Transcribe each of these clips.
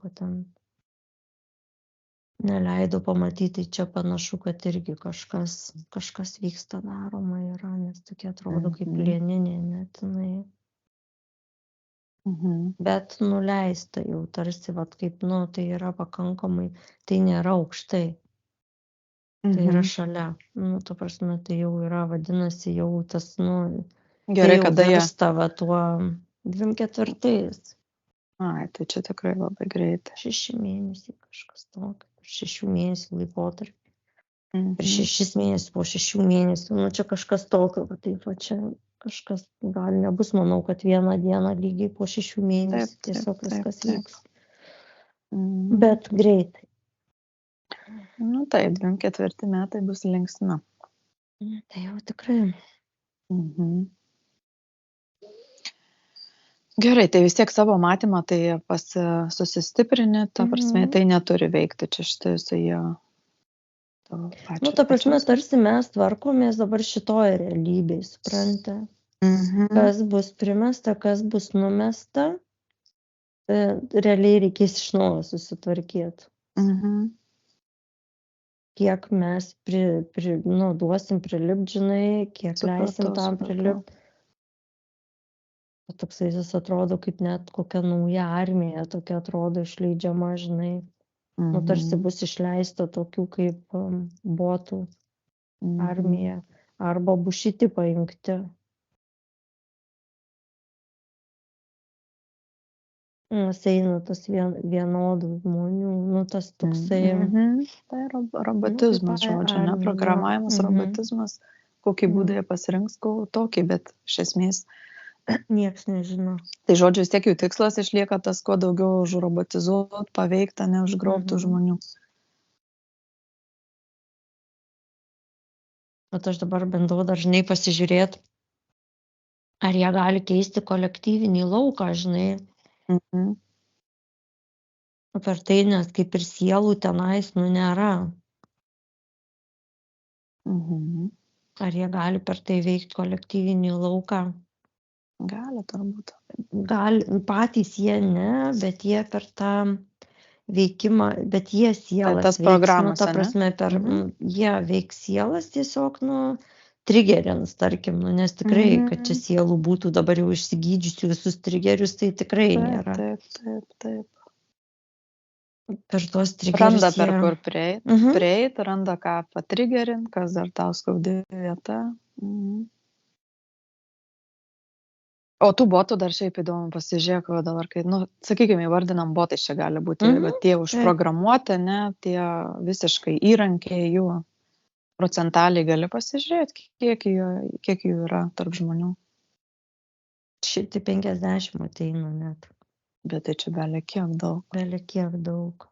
kad ten neleido pamatyti, čia panašu, kad irgi kažkas vyksta daroma yra, nes tokie atrodo kaip plieninė net jinai. Bet nuleista jau tarsi, vat kaip, tai yra pakankamai, tai nėra aukštai, tai yra šalia. Ta prasme, tai jau yra, vadinasi, jau tas, Gerai, tai jau kada jie. virsta va tuo 24. Ai, tai čia tikrai labai greitai. 6 mėnesiai kažkas tokio, 6 mėnesių laikotarpį. Per 6 6 mėnesių, po 6 mėnesių, čia kažkas tokio, taip va čia kažkas gal nebus, manau, kad vieną dieną lygiai po 6 mėnesių tiesiog viskas vyks. Bet greitai. Taip, 24 metai bus linksmi. Tai jau tikrai. Gerai, tai vis tiek savo matymą tai susistiprini, ta prasme, tai neturi veikti čia šitai jie. Ta prasme, tarsi mes tvarkomės dabar šitoje realybėje, supranta. Kas bus primesta, kas bus numesta, realiai reikės iš naujo susitvarkyti. Kiek mes duosim prilipt, žinai, kiek leisim tam prilipt. Toksai jis atrodo kaip net kokia nauja armija, tokia atrodo išleidžiama, žinai. Tarsi bus išleista tokių kaip botų armija. Arba bus šiti paimti. Eina tas vienodų žmonių, tas toksai. Tai robotizmas, žodžiu, ne programavimas, robotizmas. Kokį būdą jie pasirinks, tokį, bet iš esmės nieks nežino. Tai žodžiu, vis tiek jų tikslas išlieka tas, kuo daugiau užrobotizuot, paveikta, neužgrobtų žmonių. Bet aš dabar bandau dažnai pasižiūrėti, ar jie gali keisti kolektyvinį lauką, žinai. Per tai, nes kaip ir sielų tenais, nėra. Ar jie gali per tai veikti kolektyvinį lauką? Gali, turbūt. Patys jie ne, bet jie per tą veikimą, bet jie sielas tas programas, ta prasme, jie veiks sielas tiesiog, trigerins, tarkim, nes tikrai, kad čia sielų būtų dabar jau išsigydžiusių visus trigerius, tai tikrai nėra. Taip. Per tuos trigerius randa per kur prieit, randa ką patrigerint, kas dar tau skaudi vieta. O tų botų dar šiaip įdomu pasižiūrėk, dabar, kai, sakykime, įvardinam botai, čia gali būti, bet tie užprogramuoti, ne, tie visiškai įrankiai jų procentaliai gali pasižiūrėti, kiek jų yra tarp žmonių. Šitai 50 ateina net. Bet tai čia belia kiek daug.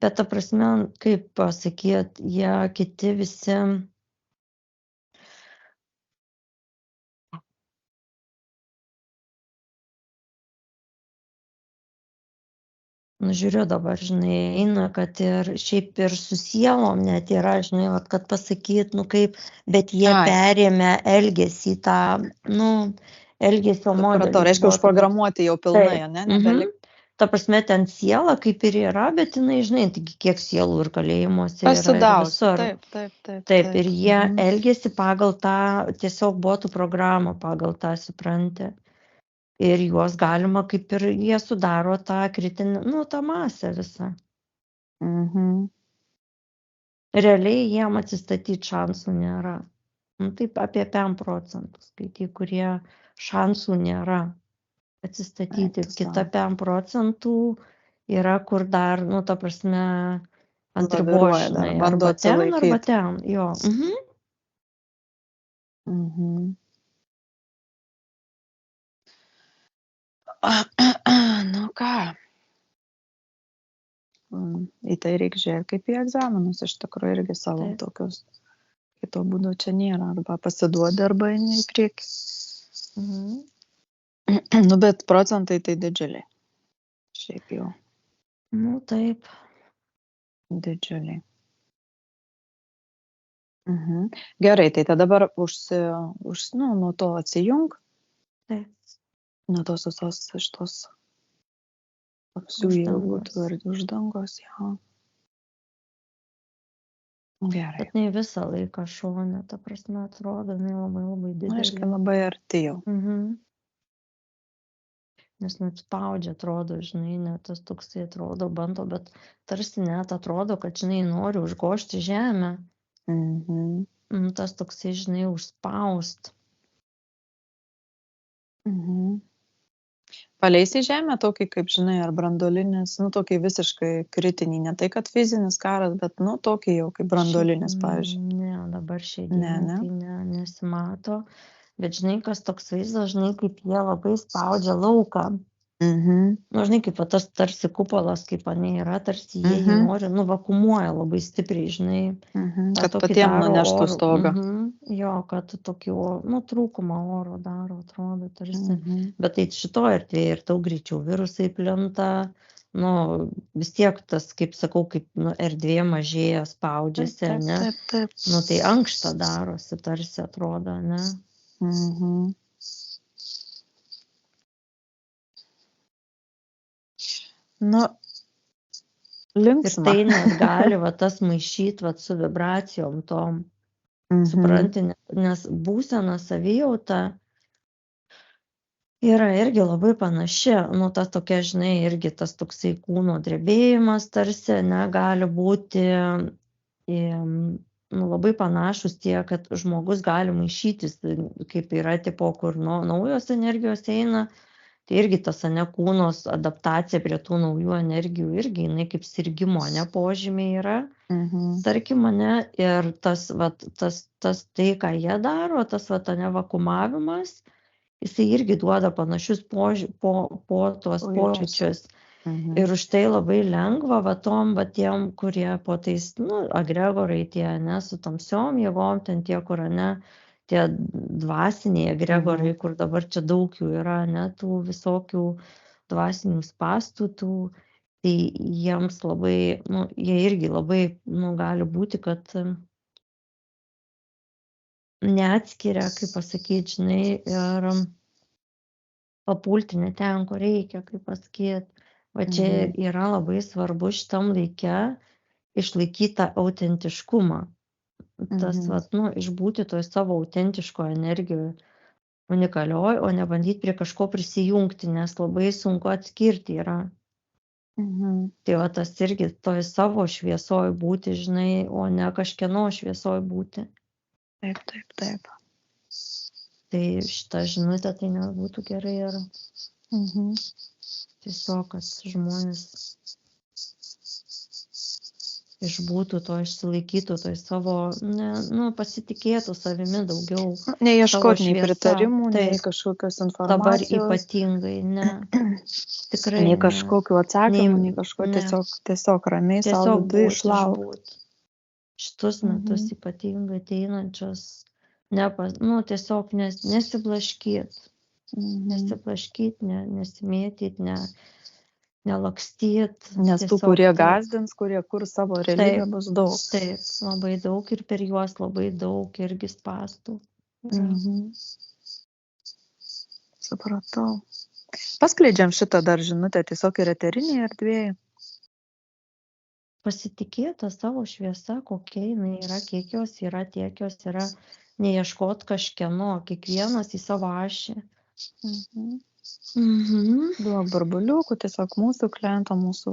Bet ta prasme, kaip pasakyt, jie kiti visi... Žiūriu dabar, žinai, eina, kad ir šiaip ir su sielom net yra, žinai, kad pasakyt, kaip, bet jie perėmė elgesį tą, elgesio modelį. Supratau, reiškia užprogramuoti jau pilnai, ne? Ta prasme, ten siela kaip ir yra, bet jinai, žinai, kiek sielų ir kalėjimuose yra ir visur. Taip, ir jie elgesi pagal tą, tiesiog botų programą, pagal tą suprantę. Ir juos galima kaip ir jie sudaro tą kritinę, tą masę visą. Realiai jiem atsistatyti šansų nėra. Taip apie 5%, kai tie, kurie šansų nėra atsistatyti. Kita 5% yra, kur dar, ta prasme, ant ribos, žinai, arba ten, jo. Ką? Į tai reikia žiūrėti kaip į egzaminus, iš tikrųjų irgi savo tokius. Kito būdo čia nėra, arba pasiduodi, arba eini į priekį. Bet procentai tai didžiuliai. Šiaip jau. Taip. Didžiuliai. Gerai, tai tada dabar nuo to atsijung. Taip. Nuo tos visos šitos Apsiūjų būtų ir uždangos, jo. Gerai. Bet ne visą laiką šone, ta prasme, atrodo, jinai labai didelė. Aiškiai, labai arti jau. Nes net spaudžia, atrodo, žinai, net tas toksai atrodo, bando, bet tarsi net atrodo, kad, žinai, nori užgožti žemę. Tas toksai, žinai, užspaust. Paleisi žemę tokį, kaip žinai, ar brandolinis, tokį visiškai kritinį, ne tai, kad fizinis karas, bet, tokį jau kaip brandolinis, pavyzdžiui. Ne, dabar šiai dienai tai nesimato, bet, žinai, kas toks vaizdas, žinai, kaip jie labai spaudžia lauką. Žinai, kaip tas tarsi kupolas, kaip yra, tarsi jie jį nori, vakumuoja labai stipriai, žinai. Kad patiem nuneštų stogą. Jo, kad tokį, trūkumą oro daro, atrodo, tarsi. Bet tai šito erdvėje ir daug greičiau virusai plinta, vis tiek tas, kaip sakau, kaip erdvė mažėja, spaudžiasi, ne? Taip. Tai ankšta darosi, tarsi atrodo, ne? Linksma. Ir tai net gali tas maišyti su vibracijom tom, supranti, nes būsena savijauta yra irgi labai panaši, tas tokia, žinai, irgi tas toksai kūno drebėjimas tarsi, gali būti labai panašus tie, kad žmogus gali maišytis, kaip yra tipo, kur naujos energijos eina. Tai irgi tas kūnos adaptacija prie tų naujų energijų irgi, jinai kaip sirgimo požymiai yra, tarkim, ir tas tai, ką jie daro, tas vakumavimas, jisai irgi duoda panašius po tuos pojūčius. Ir už tai labai lengva tiem, kurie po tais, agregorai tie, su tamsiom jėgom, ten tie, kur, tie dvasiniai agregorai, kur dabar čia daug jų yra, tų visokių dvasinių spąstų, tai jiems labai, jie irgi labai, gali būti, kad neatskiria, kaip pasakyti, žinai, ir papulti ne ten, kur reikia, kaip pasakyti. Va čia yra labai svarbu šitam laike išlaikyti tą autentiškumą. Tas, išbūti toj savo autentiško energijoje, unikalioj, o ne bandyti prie kažko prisijungti, nes labai sunku atskirti yra. Tai tas irgi toj savo šviesoj būti, žinai, o ne kažkieno šviesoj būti. Taip. Tai šitą žinutę tai nebūtų gerai ir tiesiog, kad žmonės išbūtų to, išsilaikytų toj savo, pasitikėtų savimi daugiau. Neieškoti nei pritarimų, nei kažkokios informacijos. Dabar ypatingai, ne. Tikrai. Nei kažkokių atsakymų, nei kažko, tiesiog ramiai savo viduje išlaukti. Šitus metus ypatingai ateinančios, tiesiog nesiblaškyti. Nesiblaškyti, nesimėtyti, nelakstyti. Nes tų, kurie gazdins, kurie kur savo realybę, bus daug. Taip, labai daug ir per juos labai daug irgi spąstų. Supratau. Paskleidžiam šitą dar žinutę tiesiog ir eterinėje erdvėje. Pasitikėti savo šviesa, kokia jinai yra, kiek jos yra, tiek jos yra, neieškoti kažkieno, kiekvienas į savo ašį. Duok burbuliukų, tiesiog mūsų kliento, mūsų,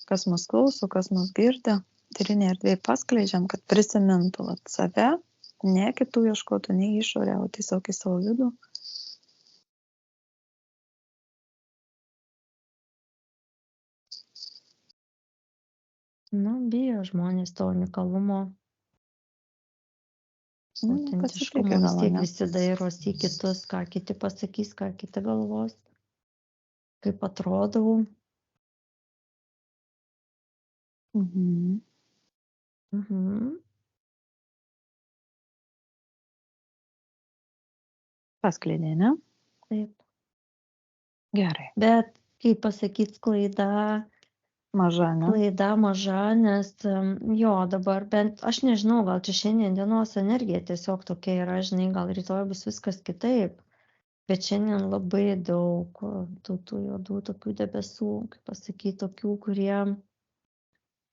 kas mus klauso, kas mus girdi, eterinėje erdvėje paskleidžiam, kad prisimintų save, ne kitų ieškotų, ne išorę, o tiesiog į savo vidų. Bijo žmonės to unikalumo, autentiškumo, vis tiek visi dairosi į kitus, ką kiti pasakys, ką kiti galvos, kaip atrodau. Paskleidė, ne? Taip. Gerai. Bet, kaip pasakyti, klaida maža, nes jo dabar, bent aš nežinau, gal čia šiandien dienos energija tiesiog tokia yra, žinai, gal rytoj bus viskas kitaip. Bet šiandien labai daug tų juodų tokių debesų, kaip pasakyti, tokių, kurie,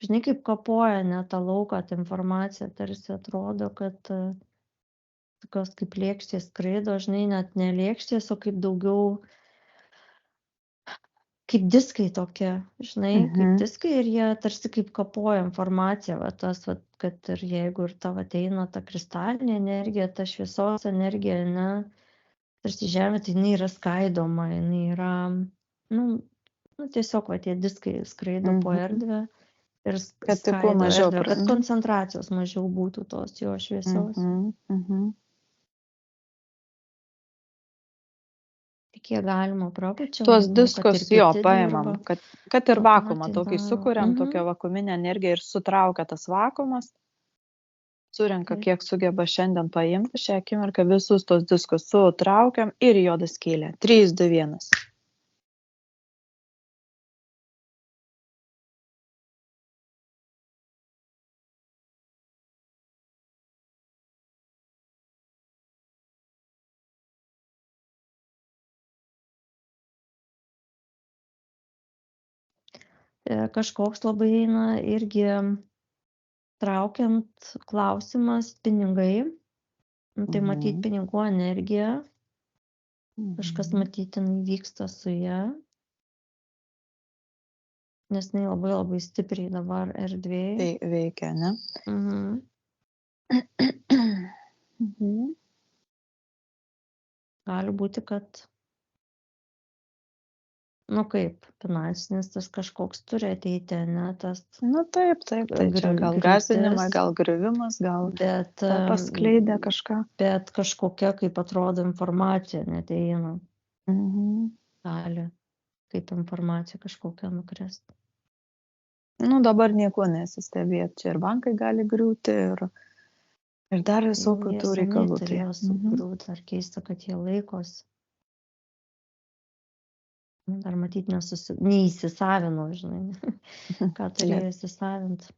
žinai, kaip kapoja net tą lauką, tą informaciją, tarsi atrodo, kad tokios kaip lėkštės skraido, žinai, net ne lėkštės, o kaip daugiau, kaip diskai tokie, žinai, kaip diskai ir jie tarsi kaip kapoja informaciją, va tas, va, kad ir jeigu ir tavo ateina ta kristalinė energija, ta šviesos energija, ne, tarsi žemė, tai jinai yra skaidoma, jinai yra, nu, tiesiog va tie diskai skraido po erdvę ir Kad tik kuo skaido mažiau erdvę, kad koncentracijos mažiau būtų tos jo šviesos. Tik kiek galima prapučiam. Tuos manau, kad diskus ir jo kiti paimam, dirba. kad ir tą vakumą patį tokį daro. sukuriam, tokią vakuminę energiją ir sutraukia tas vakumas, surenka, Taip. kiek sugeba šiandien paimti šią akimirką, visus tos diskus sutraukiam ir į juodą skylę. 3, 2, 1. Kažkoks labai eina irgi traukiant klausimas pinigai. Tai matyt pinigų energija. Kažkas matyt vyksta su ja. Nes jinai labai labai stipriai dabar erdvėje. Tai veikia, ne? Gali būti, kad, nu kaip, finansinis tas kažkoks turi ateiti, ne tas. Nu taip, tai čia gal gąsdinimai, gal griuvimas, gal paskleidė kažką. Bet kažkokia, kaip atrodo, informacija neteina. Gali, kaip informacija kažkokia nukrist. Nu dabar nieko nesistebėt, čia ir bankai gali griūti ir dar visokių tų reikalų. Turėjo sugriūti, ar keista, kad jie laikosi. Dar matyt neįsisavino, žinai, ką turėjo įsisavinti.